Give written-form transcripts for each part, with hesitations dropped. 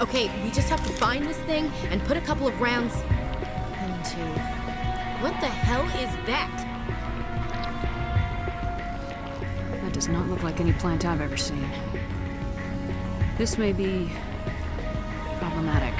Okay, we just have to find this thing and put a couple of rounds into... What the hell is that? That does not look like any plant I've ever seen. This may be... problematic.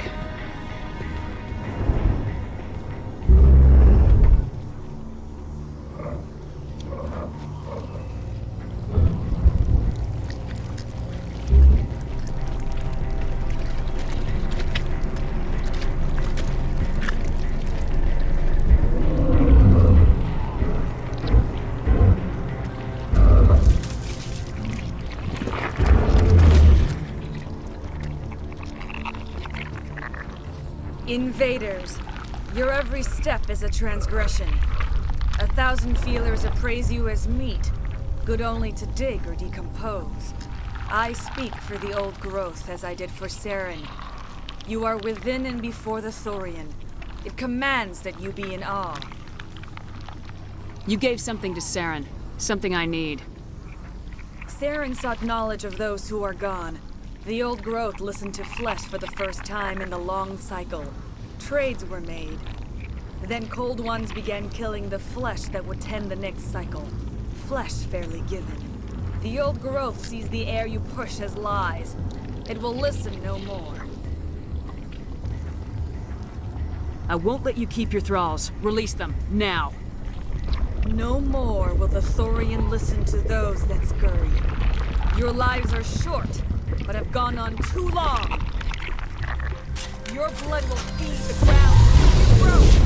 Invaders, your every step is a transgression. 1,000 feelers appraise you as meat, good only to dig or decompose. I speak for the old growth as I did for Saren. You are within and before the Thorian. It commands that you be in awe. You gave something to Saren. Something I need. Saren sought knowledge of those who are gone. The old growth listened to flesh for the first time in the long cycle. Trades were made. Then cold ones began killing the flesh that would tend the next cycle. Flesh fairly given. The old growth sees the air you push as lies. It will listen no more. I won't let you keep your thralls. Release them, now. No more will the Thorian listen to those that scurry. Your lives are short, but have gone on too long. Your blood will feed the ground you grow.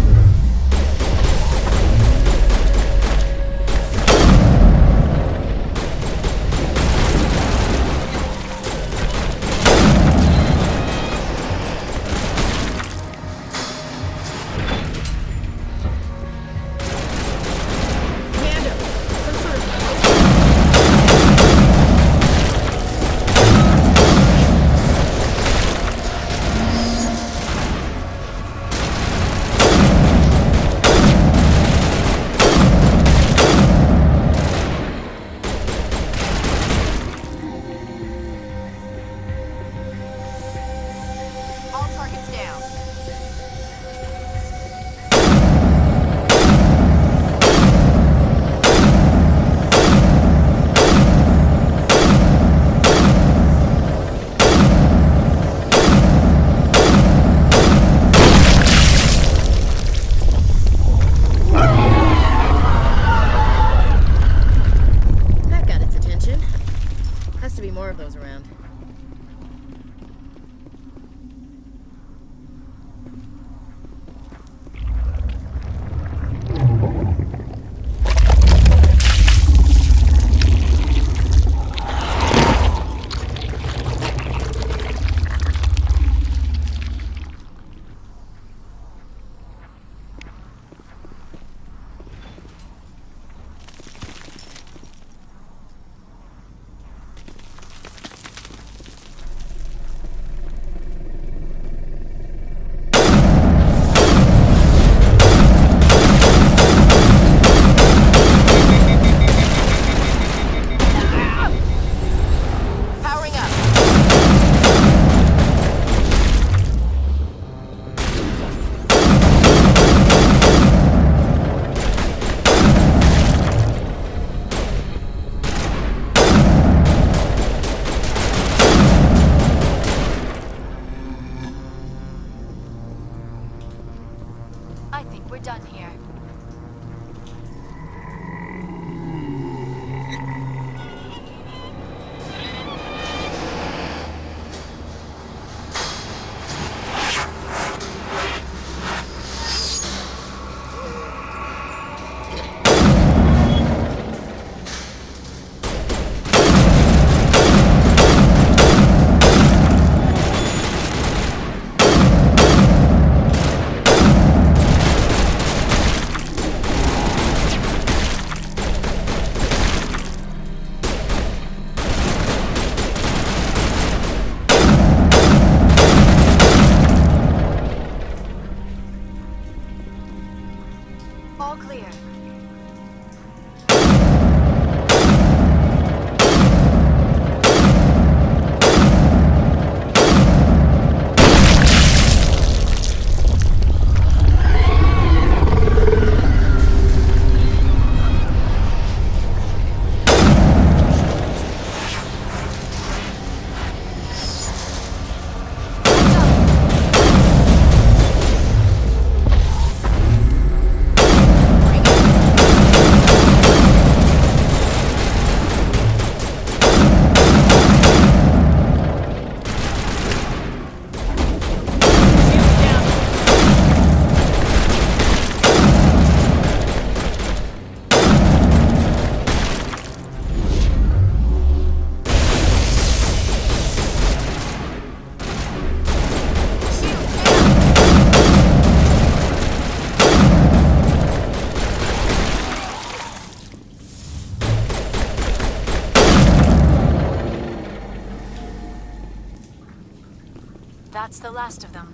That's the last of them.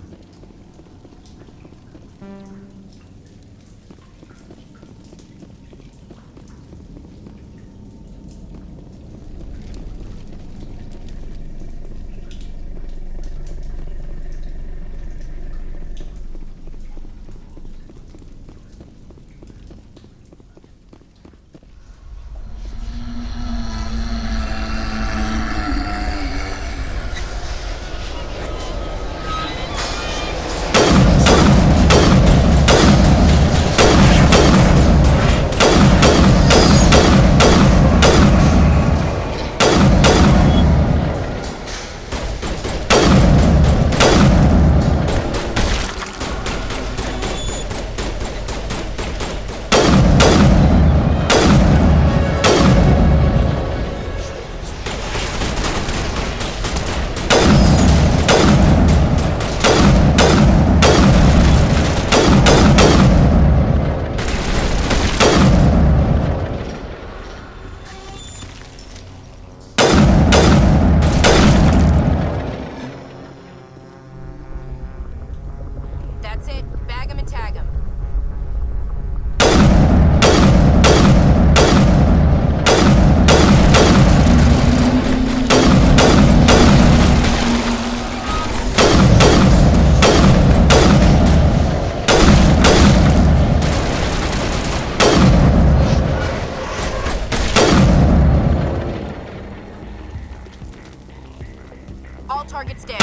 That's it. Bag 'em and tag 'em. All targets down.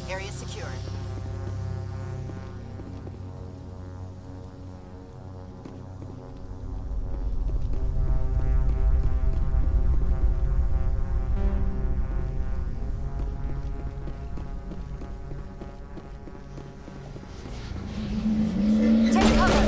Area secured. Take cover!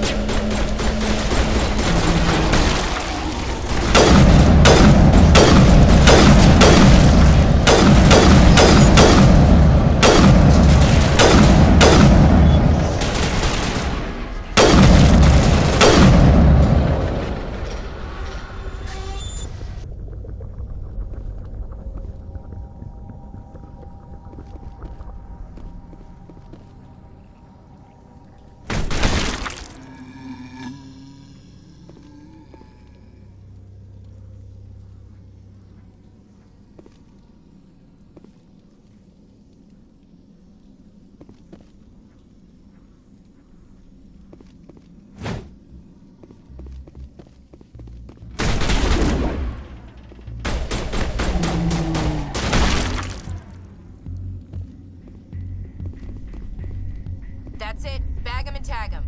That's it. Bag 'em and tag 'em.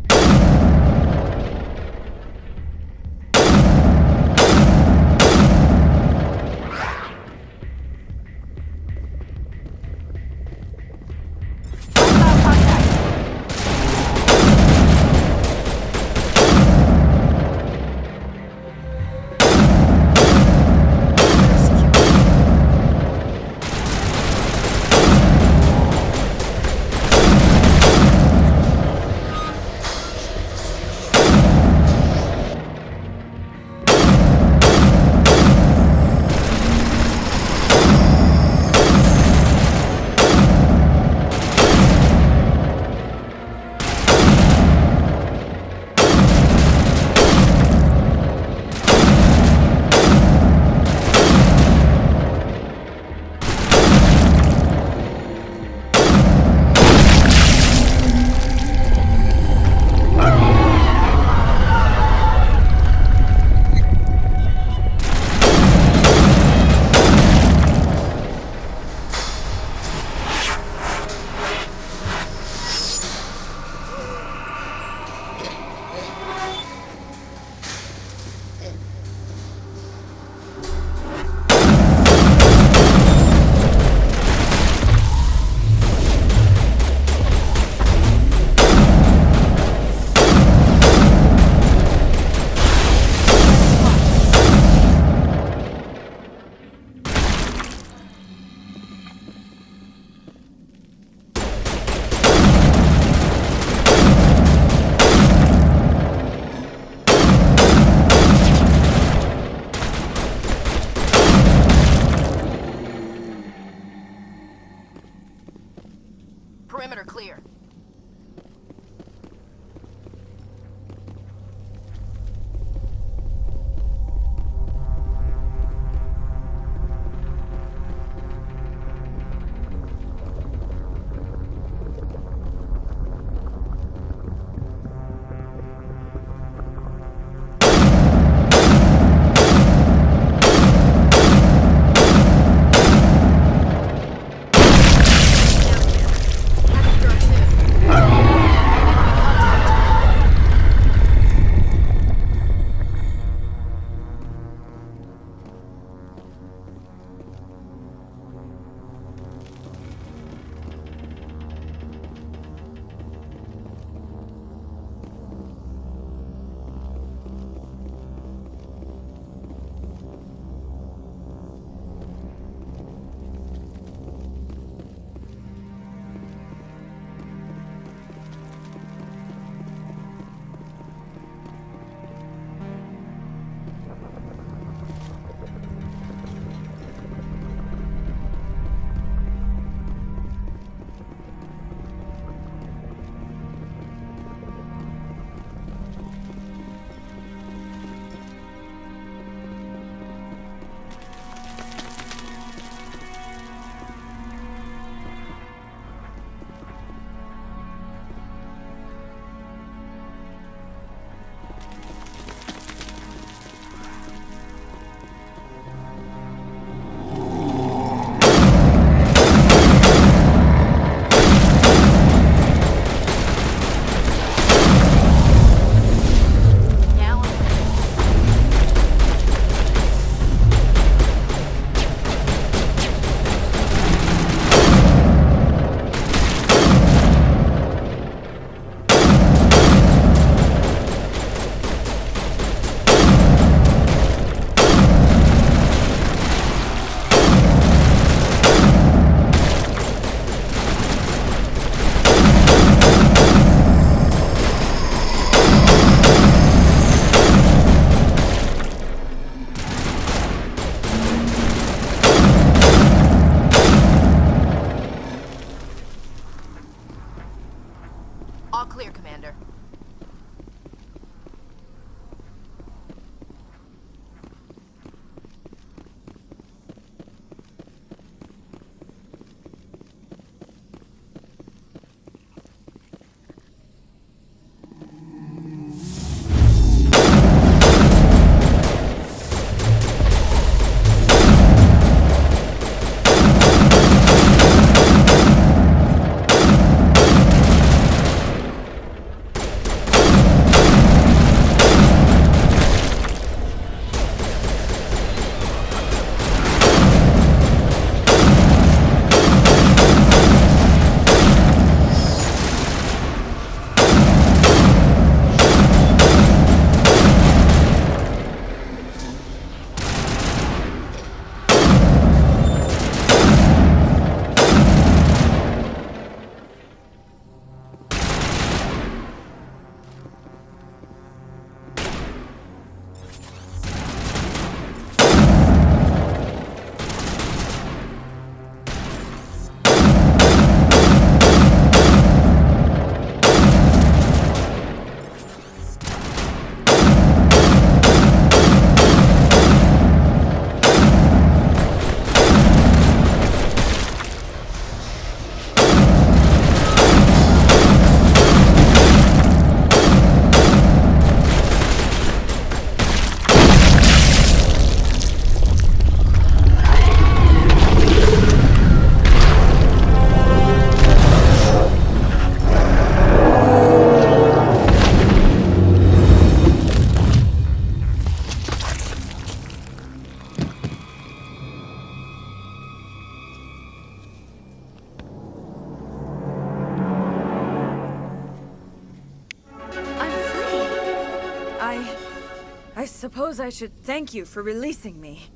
I suppose I should thank you for releasing me.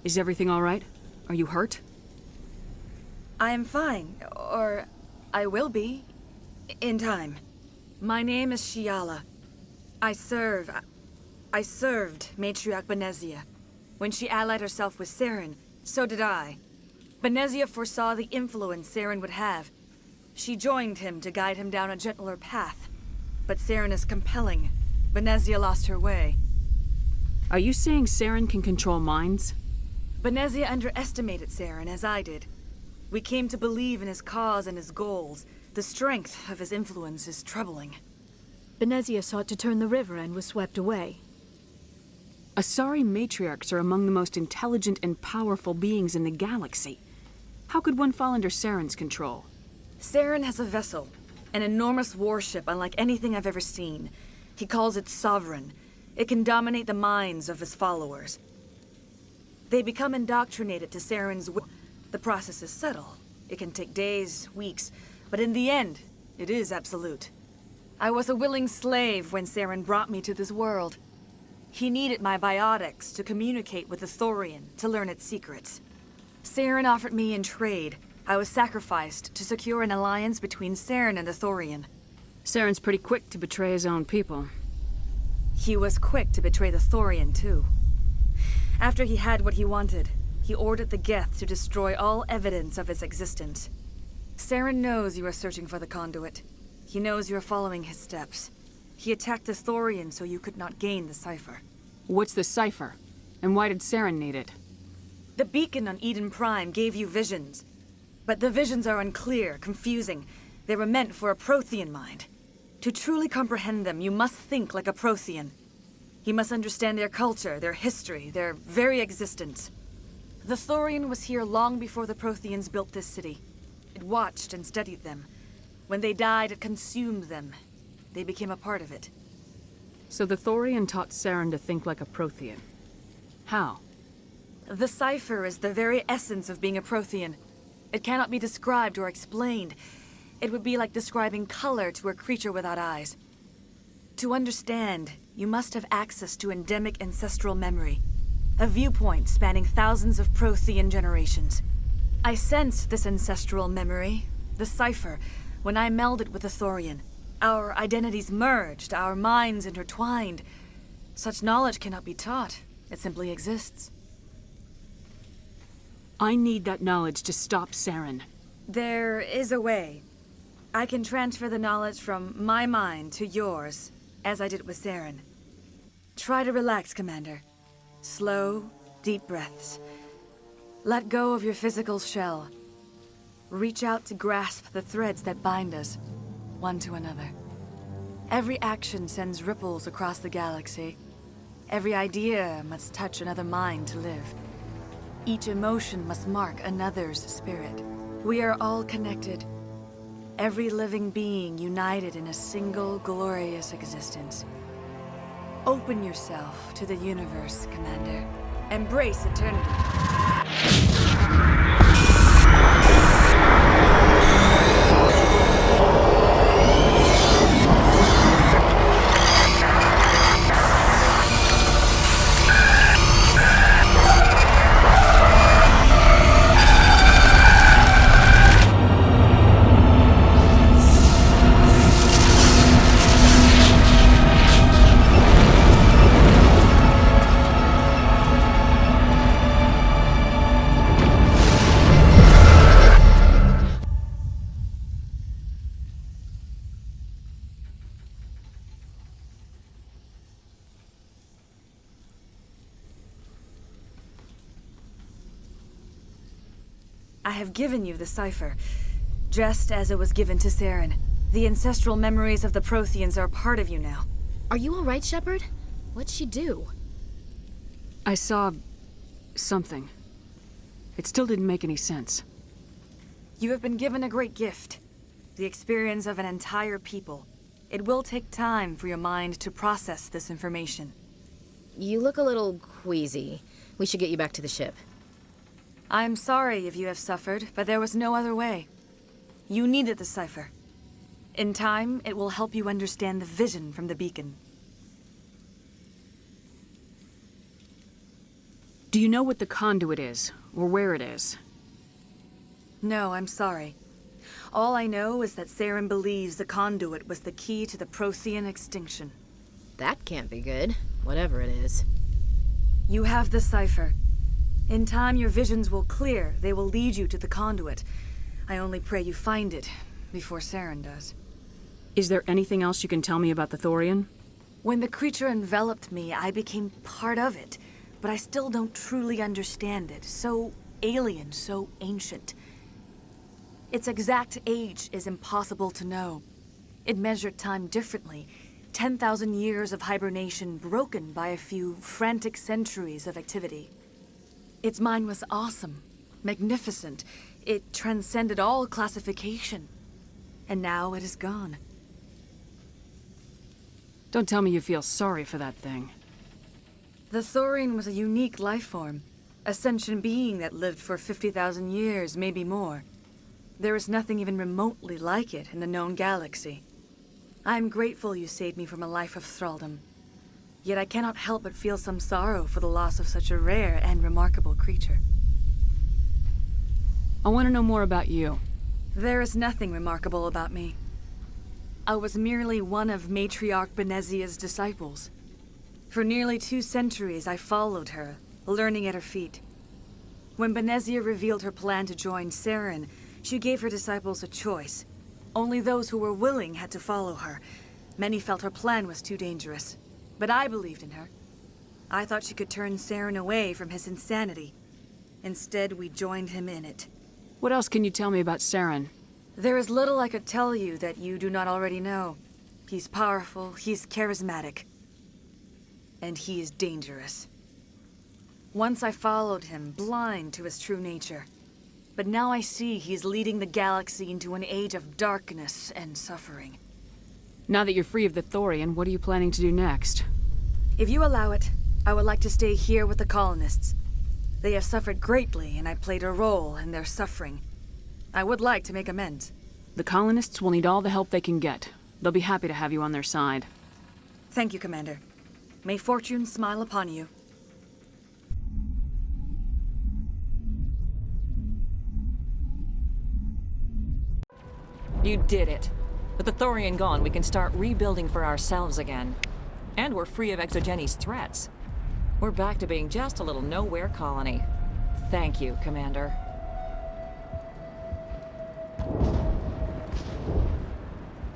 Is everything all right? Are you hurt? I am fine, or I will be, in time. My name is Shiala. I served Matriarch Benezia. When she allied herself with Saren, so did I. Benezia foresaw the influence Saren would have. She joined him to guide him down a gentler path. But Saren is compelling. Benezia lost her way. Are you saying Saren can control minds? Benezia underestimated Saren, as I did. We came to believe in his cause and his goals. The strength of his influence is troubling. Benezia sought to turn the river and was swept away. Asari matriarchs are among the most intelligent and powerful beings in the galaxy. How could one fall under Saren's control? Saren has a vessel, an enormous warship unlike anything I've ever seen. He calls it Sovereign. It can dominate the minds of his followers. They become indoctrinated to Saren's will. The process is subtle. It can take days, weeks, but in the end, it is absolute. I was a willing slave when Saren brought me to this world. He needed my biotics to communicate with the Thorian, to learn its secrets. Saren offered me in trade. I was sacrificed to secure an alliance between Saren and the Thorian. Saren's pretty quick to betray his own people. He was quick to betray the Thorian, too. After he had what he wanted, he ordered the Geth to destroy all evidence of its existence. Saren knows you are searching for the conduit. He knows you are following his steps. He attacked the Thorian so you could not gain the cipher. What's the cipher? And why did Saren need it? The beacon on Eden Prime gave you visions. But the visions are unclear, confusing. They were meant for a Prothean mind. To truly comprehend them, you must think like a Prothean. You must understand their culture, their history, their very existence. The Thorian was here long before the Protheans built this city. It watched and studied them. When they died, it consumed them. They became a part of it. So the Thorian taught Saren to think like a Prothean. How? The cipher is the very essence of being a Prothean. It cannot be described or explained. It would be like describing color to a creature without eyes. To understand, you must have access to endemic ancestral memory. A viewpoint spanning thousands of Prothean generations. I sensed this ancestral memory, the cipher, when I melded with the Thorian. Our identities merged, our minds intertwined. Such knowledge cannot be taught. It simply exists. I need that knowledge to stop Saren. There is a way. I can transfer the knowledge from my mind to yours, as I did with Saren. Try to relax, Commander. Slow, deep breaths. Let go of your physical shell. Reach out to grasp the threads that bind us, one to another. Every action sends ripples across the galaxy. Every idea must touch another mind to live. Each emotion must mark another's spirit. We are all connected. Every living being united in a single glorious existence. Open yourself to the universe, Commander. Embrace eternity. I have given you the cipher, just as it was given to Saren. The ancestral memories of the Protheans are part of you now. Are you all right, Shepard? What'd she do? I saw something. It still didn't make any sense. You have been given a great gift. The experience of an entire people. It will take time for your mind to process this information. You look a little queasy. We should get you back to the ship. I'm sorry if you have suffered, but there was no other way. You needed the cipher. In time, it will help you understand the vision from the beacon. Do you know what the conduit is, or where it is? No, I'm sorry. All I know is that Saren believes the conduit was the key to the Prothean extinction. That can't be good, whatever it is. You have the cipher. In time, your visions will clear. They will lead you to the conduit. I only pray you find it before Saren does. Is there anything else you can tell me about the Thorian? When the creature enveloped me, I became part of it, but I still don't truly understand it. So alien, so ancient. Its exact age is impossible to know. It measured time differently. 10,000 years of hibernation broken by a few frantic centuries of activity. Its mind was awesome, magnificent. It transcended all classification. And now it is gone. Don't tell me you feel sorry for that thing. The Thorian was a unique life form. A sentient being that lived for 50,000 years, maybe more. There is nothing even remotely like it in the known galaxy. I'm grateful you saved me from a life of thraldom. Yet I cannot help but feel some sorrow for the loss of such a rare and remarkable creature. I want to know more about you. There is nothing remarkable about me. I was merely one of Matriarch Benezia's disciples. For nearly 2 centuries I followed her, learning at her feet. When Benezia revealed her plan to join Saren, she gave her disciples a choice. Only those who were willing had to follow her. Many felt her plan was too dangerous. But I believed in her. I thought she could turn Saren away from his insanity. Instead, we joined him in it. What else can you tell me about Saren? There is little I could tell you that you do not already know. He's powerful, he's charismatic. And he is dangerous. Once I followed him, blind to his true nature. But now I see he's leading the galaxy into an age of darkness and suffering. Now that you're free of the Thorian, what are you planning to do next? If you allow it, I would like to stay here with the colonists. They have suffered greatly, and I played a role in their suffering. I would like to make amends. The colonists will need all the help they can get. They'll be happy to have you on their side. Thank you, Commander. May fortune smile upon you. You did it. With the Thorian gone, we can start rebuilding for ourselves again. And we're free of Exogeni's threats. We're back to being just a little nowhere colony. Thank you, Commander.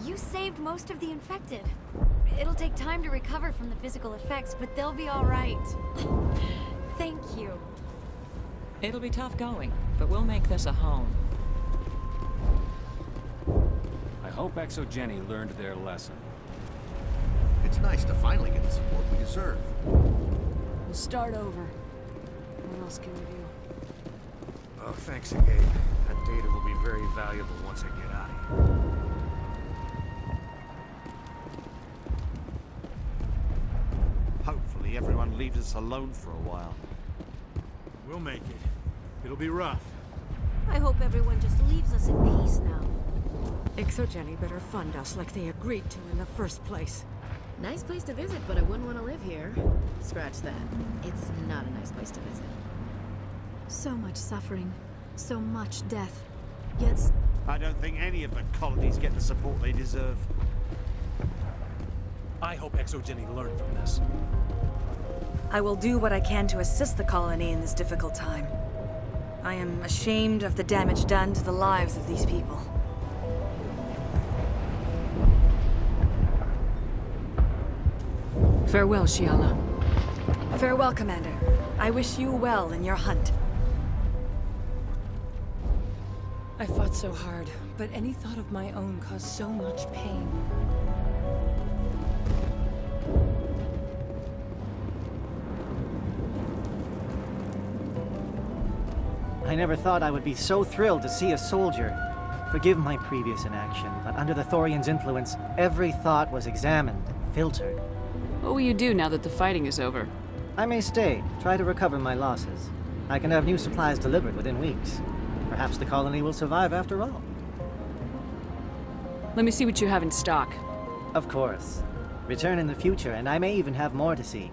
You saved most of the infected. It'll take time to recover from the physical effects, but they'll be all right. Thank you. It'll be tough going, but we'll make this a home. I hope Exogeni learned their lesson. It's nice to finally get the support we deserve. We'll start over. What else can we do? Oh, thanks again. That data will be very valuable once I get out of here. Hopefully everyone leaves us alone for a while. We'll make it. It'll be rough. I hope everyone just leaves us in peace now. Exogeni better fund us like they agreed to in the first place. Nice place to visit, but I wouldn't want to live here. Scratch that. It's not a nice place to visit. So much suffering, so much death. Yet I don't think any of the colonies get the support they deserve. I hope Exogeni learned from this. I will do what I can to assist the colony in this difficult time. I am ashamed of the damage done to the lives of these people. Farewell, Shiala. Farewell, Commander. I wish you well in your hunt. I fought so hard, but any thought of my own caused so much pain. I never thought I would be so thrilled to see a soldier. Forgive my previous inaction, but under the Thorian's influence, every thought was examined and filtered. What will you do now that the fighting is over? I may stay, try to recover my losses. I can have new supplies delivered within weeks. Perhaps the colony will survive after all. Let me see what you have in stock. Of course. Return in the future, and I may even have more to see.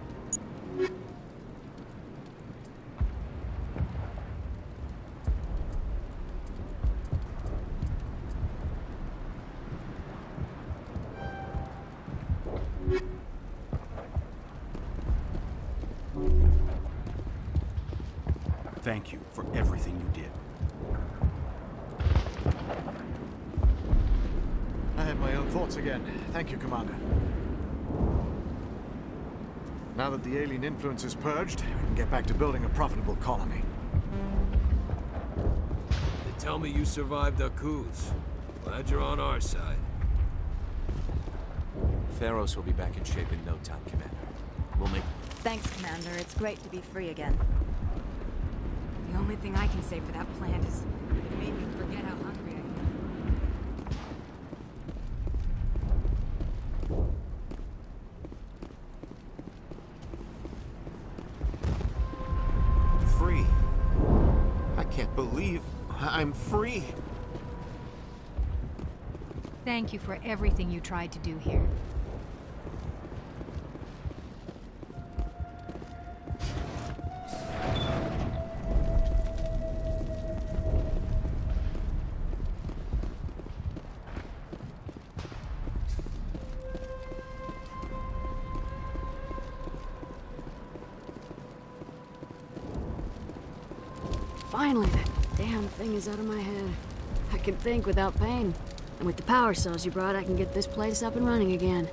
Thank you for everything you did. I had my own thoughts again. Thank you, Commander. Now that the alien influence is purged, we can get back to building a profitable colony. They tell me you survived our coups. Glad you're on our side. Feros will be back in shape in no time, Commander. We'll make... Thanks, Commander. It's great to be free again. The only thing I can say for that plant is it made me forget how hungry I am. Free. I can't believe I'm free. Thank you for everything you tried to do here. Finally, that damn thing is out of my head. I can think without pain. And with the power cells you brought, I can get this place up and running again.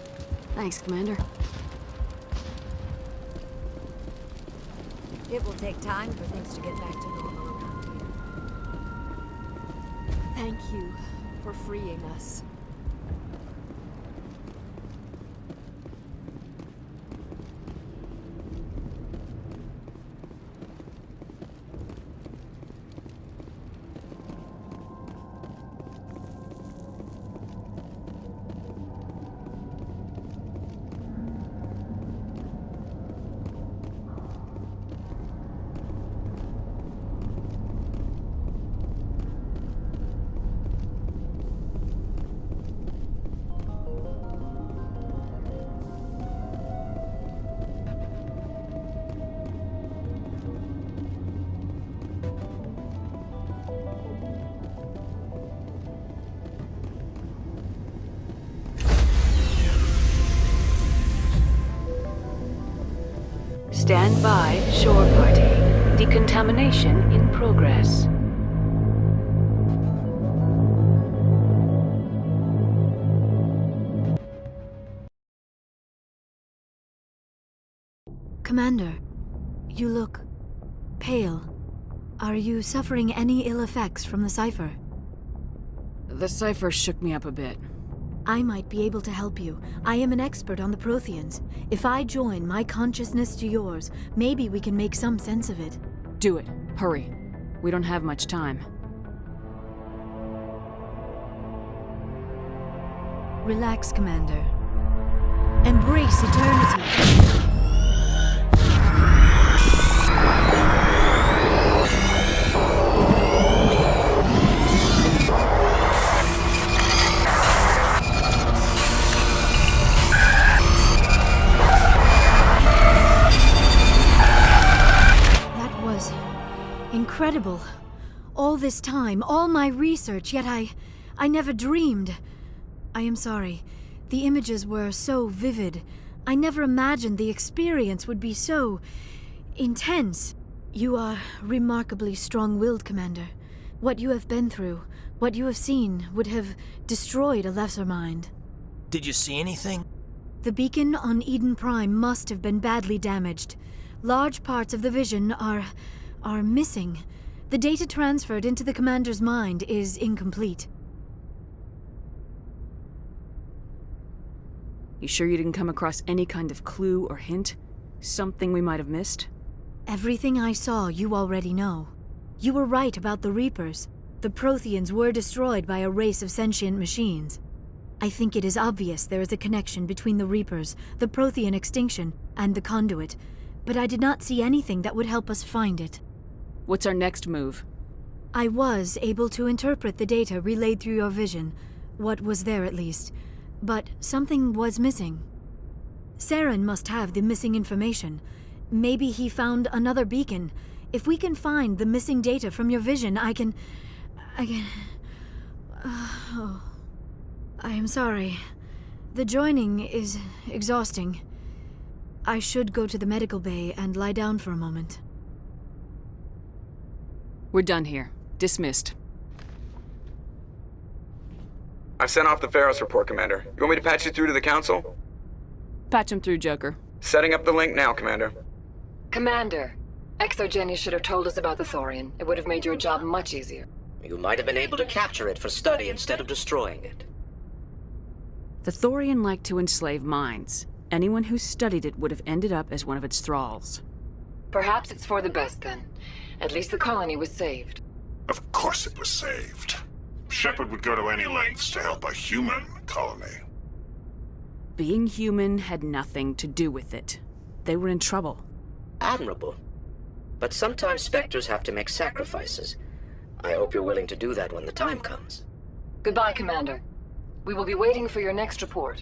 Thanks, Commander. It will take time for things to get back to normal around here. Thank you for freeing us. Stand by, shore party. Decontamination in progress. Commander, you look pale. Are you suffering any ill effects from the cipher? The cipher shook me up a bit. I might be able to help you. I am an expert on the Protheans. If I join my consciousness to yours, maybe we can make some sense of it. Do it. Hurry. We don't have much time. Relax, Commander. Embrace eternity. Incredible. All this time, all my research, yet I never dreamed. I am sorry. The images were so vivid. I never imagined the experience would be so intense. You are remarkably strong-willed, Commander. What you have been through, what you have seen, would have destroyed a lesser mind. Did you see anything? The beacon on Eden Prime must have been badly damaged. Large parts of the vision are missing. The data transferred into the Commander's mind is incomplete. You sure you didn't come across any kind of clue or hint? Something we might have missed? Everything I saw you already know. You were right about the Reapers. The Protheans were destroyed by a race of sentient machines. I think it is obvious there is a connection between the Reapers, the Prothean extinction, and the Conduit, but I did not see anything that would help us find it. What's our next move? I was able to interpret the data relayed through your vision, what was there at least, but something was missing. Saren must have the missing information. Maybe he found another beacon. If we can find the missing data from your vision, I can... Oh. I am sorry. The joining is exhausting. I should go to the medical bay and lie down for a moment. We're done here. Dismissed. I've sent off the Pharos report, Commander. You want me to patch you through to the Council? Patch him through, Joker. Setting up the link now, Commander. Commander, ExoGeni should have told us about the Thorian. It would have made your job much easier. You might have been able to capture it for study instead of destroying it. The Thorian liked to enslave minds. Anyone who studied it would have ended up as one of its thralls. Perhaps it's for the best, then. At least the colony was saved. Of course it was saved. Shepard would go to any lengths to help a human colony. Being human had nothing to do with it. They were in trouble. Admirable. But sometimes Spectres have to make sacrifices. I hope you're willing to do that when the time comes. Goodbye, Commander. We will be waiting for your next report.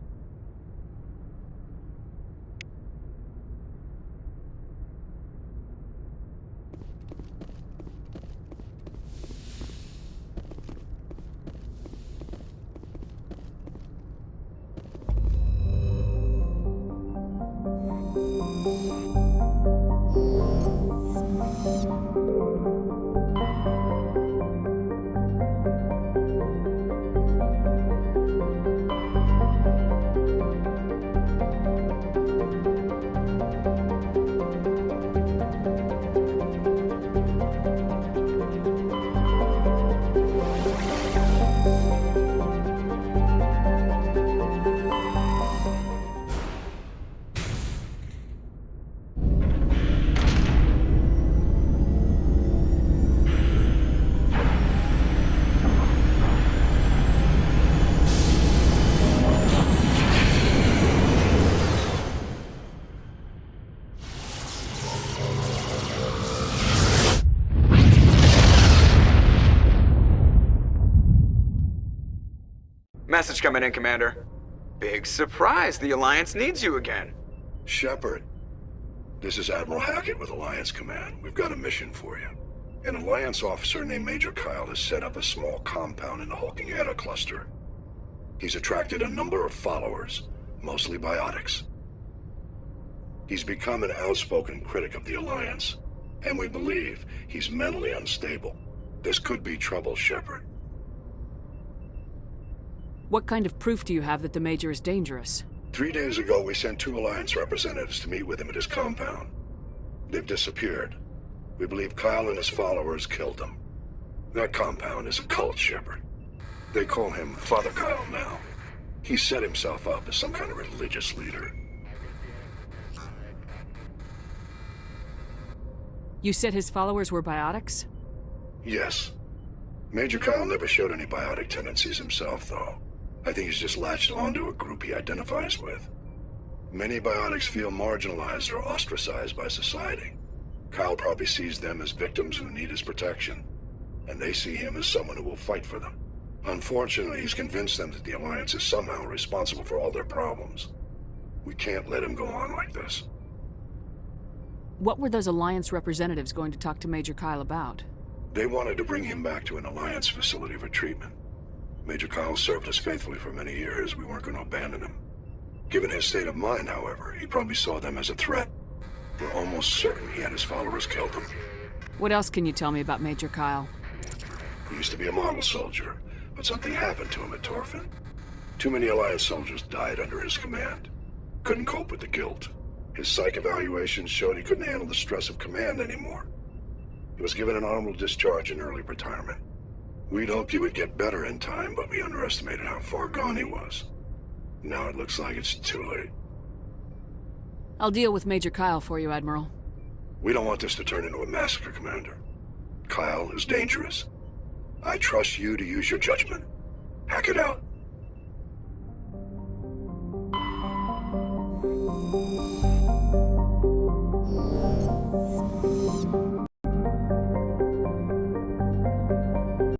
Message coming in, Commander. Big surprise, the Alliance needs you again. Shepard, this is Admiral Hackett with Alliance Command. We've got a mission for you. An Alliance officer named Major Kyle has set up a small compound in the Hulking Eta cluster. He's attracted a number of followers, mostly biotics. He's become an outspoken critic of the Alliance, and we believe he's mentally unstable. This could be trouble, Shepard. What kind of proof do you have that the Major is dangerous? 3 days ago, we sent 2 Alliance representatives to meet with him at his compound. They've disappeared. We believe Kyle and his followers killed them. That compound is a cult, Shepard. They call him Father Kyle now. He set himself up as some kind of religious leader. You said his followers were biotics? Yes. Major Kyle never showed any biotic tendencies himself, though. I think he's just latched onto a group he identifies with. Many biotics feel marginalized or ostracized by society. Kyle probably sees them as victims who need his protection, and they see him as someone who will fight for them. Unfortunately, he's convinced them that the Alliance is somehow responsible for all their problems. We can't let him go on like this. What were those Alliance representatives going to talk to Major Kyle about? They wanted to bring him back to an Alliance facility for treatment. Major Kyle served us faithfully for many years. We weren't going to abandon him. Given his state of mind, however, he probably saw them as a threat. We're almost certain he had his followers killed him. What else can you tell me about Major Kyle? He used to be a model soldier, but something happened to him at Torfin. Too many Alliance soldiers died under his command. Couldn't cope with the guilt. His psych evaluations showed he couldn't handle the stress of command anymore. He was given an honorable discharge in early retirement. We'd hoped he would get better in time, but we underestimated how far gone he was. Now it looks like it's too late. I'll deal with Major Kyle for you, Admiral. We don't want this to turn into a massacre, Commander. Kyle is dangerous. I trust you to use your judgment. Hack it out.